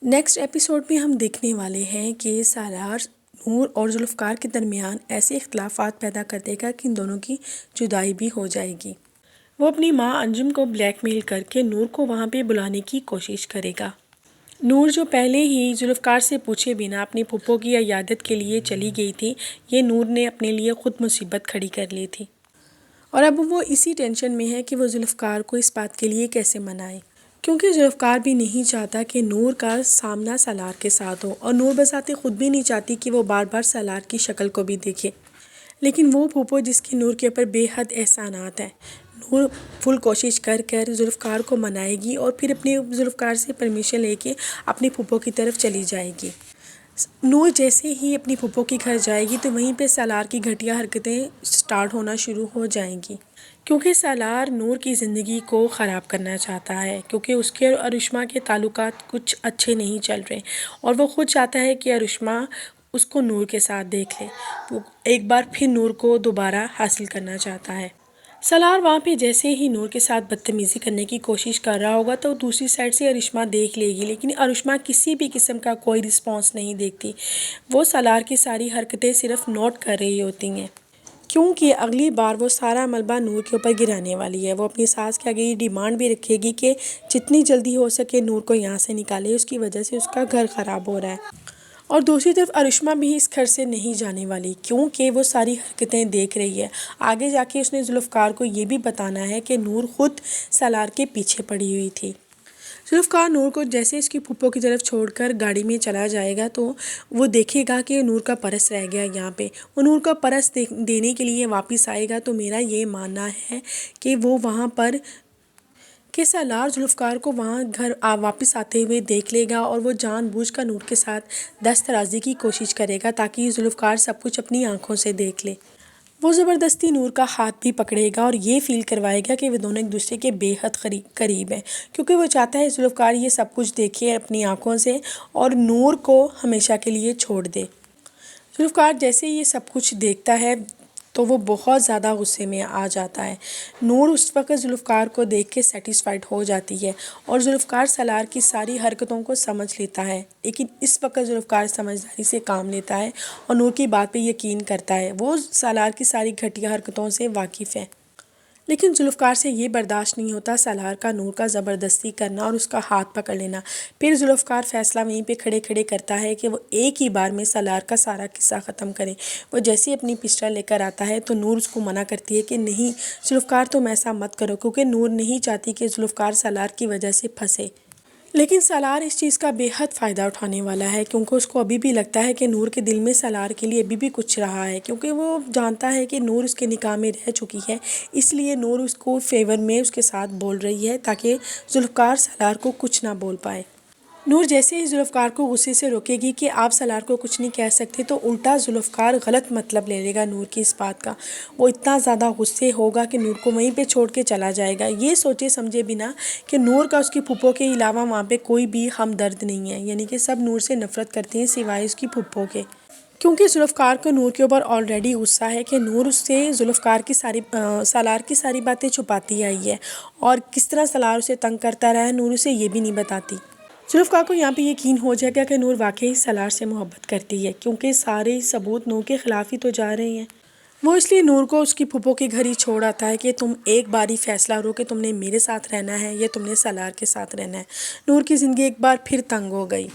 Next episode में हम देखने वाले हैं कि सालार नूर और जुल्फ़कार के दरमियान ऐसे इख्तिलाफ़ात पैदा कर देगा कि इन दोनों की जुदाई भी हो जाएगी। वो अपनी माँ अंजुम को ब्लैकमेल करके नूर को वहाँ पे बुलाने की कोशिश करेगा। नूर जो पहले ही जुल्फ़कार से पूछे बिना अपनी फूफो की इयादत के लिए चली गई थी, ये नूर ने अपने लिए ख़ुद मुसीबत खड़ी कर ली थी और अब वो इसी टेंशन में है कि वो जुल्फ़कार को इस बात के लिए कैसे मनाए, क्योंकि जुल्फ़कार भी नहीं चाहता कि नूर का सामना सालार के साथ हो और नूर बज़ाते ख़ुद भी नहीं चाहती कि वो बार बार सालार की शक्ल को भी देखे। लेकिन वो फूफो जिसकी नूर के ऊपर बेहद एहसानात हैं, नूर फुल कोशिश कर कर जुल्फ़कार को मनाएगी और फिर अपने जुल्फ़कार से परमिशन लेके अपनी फूफो की तरफ चली जाएगी। नूर जैसे ही अपनी फूफो के घर जाएगी तो वहीं पे सालार की घटिया हरकतें स्टार्ट होना शुरू हो जाएंगी, क्योंकि सालार नूर की ज़िंदगी को ख़राब करना चाहता है, क्योंकि उसके और अरुष्मा के ताल्लुकात कुछ अच्छे नहीं चल रहे और वो ख़ुद चाहता है कि अरुष्मा उसको नूर के साथ देख ले। वो एक बार फिर नूर को दोबारा हासिल करना चाहता है। सालार वहाँ पे जैसे ही नूर के साथ बदतमीज़ी करने की कोशिश कर रहा होगा तो दूसरी साइड से अरुष्मा देख लेगी, लेकिन अरुष्मा किसी भी किस्म का कोई रिस्पॉन्स नहीं देखती। वो सालार की सारी हरकतें सिर्फ नोट कर रही होती हैं, क्योंकि अगली बार वो सारा मलबा नूर के ऊपर गिराने वाली है। वो अपनी सास के आगे ये डिमांड भी रखेगी कि जितनी जल्दी हो सके नूर को यहाँ से निकाले, उसकी वजह से उसका घर ख़राब हो रहा है। और दूसरी तरफ अरुष्मा भी इस घर से नहीं जाने वाली, क्योंकि वो सारी हरकतें देख रही है। आगे जाके उसने जुल्फ़कार को ये भी बताना है कि नूर ख़ुद सालार के पीछे पड़ी हुई थी। जुल्फ़कार नूर को जैसे इसकी फूफो की तरफ छोड़कर गाड़ी में चला जाएगा तो वो देखेगा कि नूर का पर्स रह गया यहाँ पे। वो नूर का पर्स देने के लिए वापस आएगा तो मेरा ये मानना है कि वो वहाँ पर कि सालार जुल्फ़कार को वहाँ घर वापस आते हुए देख लेगा और वो जानबूझकर नूर के साथ दस्तराजी की कोशिश करेगा ताकि जुल्फ़कार सब कुछ अपनी आंखों से देख ले। वो ज़बरदस्ती नूर का हाथ भी पकड़ेगा और ये फ़ील करवाएगा कि वे दोनों एक दूसरे के बेहद करीब हैं, क्योंकि वो चाहता है जुल्फ़कार ये सब कुछ देखे अपनी आंखों से और नूर को हमेशा के लिए छोड़ दे। जुल्फ़कार जैसे ये सब कुछ देखता है तो वो बहुत ज़्यादा गुस्से में आ जाता है। नूर उस वक्त जुल्फ़कार को देख के सेटिस्फाइड हो जाती है और जुल्फ़कार सालार की सारी हरकतों को समझ लेता है, लेकिन इस वक्त जुल्फ़कार समझदारी से काम लेता है और नूर की बात पे यकीन करता है। वो सालार की सारी घटिया हरकतों से वाकिफ़ है, लेकिन जुल्फ़कार से ये बर्दाश्त नहीं होता सालार का नूर का ज़बरदस्ती करना और उसका हाथ पकड़ लेना। फिर जुल्फ़कार फ़ैसला वहीं पे खड़े खड़े करता है कि वो एक ही बार में सालार का सारा किस्सा ख़त्म करे। वो जैसे ही अपनी पिस्टल लेकर आता है तो नूर उसको मना करती है कि नहीं जुल्फ़कार, तुम ऐसा मत करो, क्योंकि नूर नहीं चाहती कि जुल्फ़कार सालार की वजह से फंसे। लेकिन सालार इस चीज़ का बेहद फ़ायदा उठाने वाला है, क्योंकि उसको अभी भी लगता है कि नूर के दिल में सालार के लिए अभी भी कुछ रहा है, क्योंकि वो जानता है कि नूर उसके निकाह में रह चुकी है। इसलिए नूर उसको फेवर में उसके साथ बोल रही है ताकि जुल्फ़कार सालार को कुछ ना बोल पाए। नूर जैसे ही जुल्फ़कार को गुस्से से रोकेगी कि आप सालार को कुछ नहीं कह सकते, तो उल्टा जुल्फ़कार गलत मतलब ले लेगा नूर की इस बात का। वो इतना ज़्यादा गुस्से होगा कि नूर को वहीं पे छोड़ के चला जाएगा, ये सोचे समझे बिना कि नूर का उसकी फूफो के अलावा वहाँ पे कोई भी हमदर्द नहीं है, यानी कि सब नूर से नफ़रत करते हैं सिवाय उसकी फूफो के। क्योंकि जुल्फ़कार को नूर के ऊपर ऑलरेडी गुस्सा है कि नूर उससे जुल्फ़कार की सालार की सारी बातें छुपाती आई है और किस तरह सालार उसे तंग करता रहा है नूर उसे ये भी नहीं बताती। जुल्फ़कार को यहाँ पे यकीन हो जाएगा कि नूर वाकई सालार से मोहब्बत करती है, क्योंकि सारे सबूत नूर के ख़िलाफ़ ही तो जा रहे हैं। वो इसलिए नूर को उसकी फूफो के घर ही छोड़ आता है कि तुम एक बार ही फ़ैसला करो कि तुमने मेरे साथ रहना है या तुमने सालार के साथ रहना है। नूर की ज़िंदगी एक बार फिर तंग हो गई।